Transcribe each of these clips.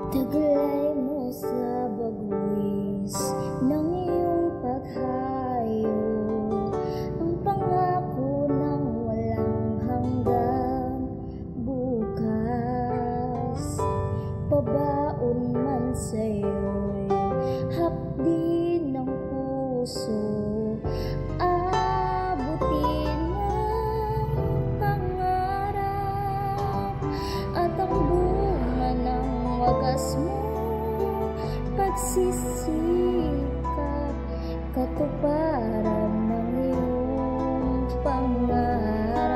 Taglay mo sa bagwis ng iyong paghayo, ang pangako ng walang hanggang bukas. Pabaon man sa'yo'y hapdi ng puso, abutin ang pangarap at ang bunga ng wagas mo, pagsisikap, katuparan ng iyong pangarap.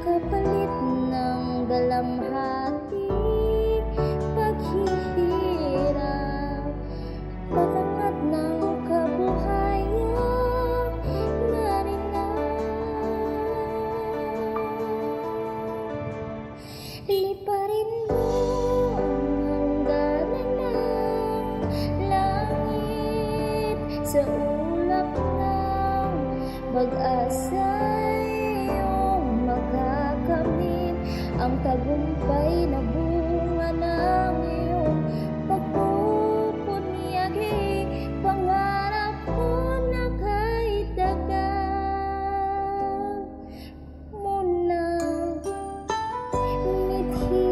Kapalit ng dalamhati, paghihirap, patangat ng kabuhayan, narinaw. Liparin mo ang hangganan ng langit, sa ulap ng pag-asa'y iyong makakamit ang tagumpay na bunga ng iyong pagpupunyagi. Pangarap ko na kahit dagat mo nang mithi.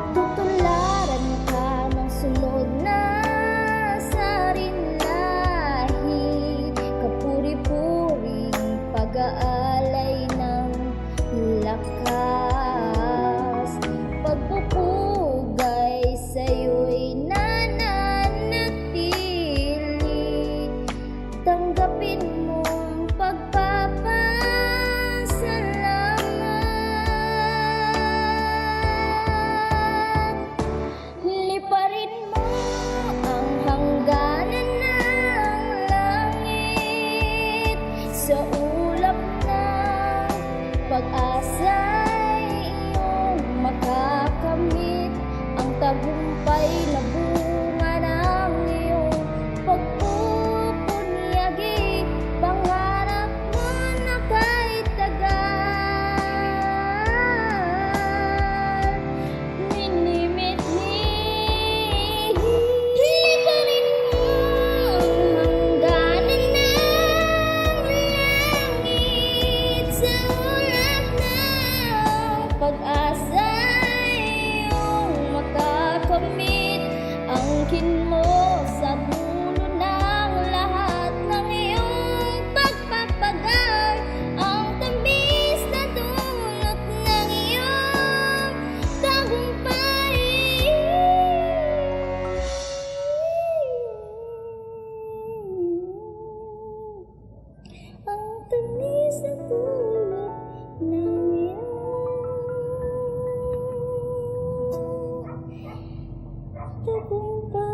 Tutularan ka ng sunod na sarinlahi, kapuri-puring pag-aalay ng lakas. Pagpupugay sa'yo'y nananatili, tanggapin mong pagpapasalamat. Liparin mo ang hangganan ng langit, sa ulap ng pag-asa'y iyong makakamit ang tagumpay na bunga ng iyong pagpupunyagi. Pangarap mo na kahit tagal, minimithi. Liparin mo ang hangganan ng langit, sa ulap ng pag-asa'y iyong makakamit. Angkin mo sa dulo ng lahat ng iyong pagpapagay ang tamis na dulot ng iyong tagumpay. Ang tamis na dulot ng iyong tagumpay.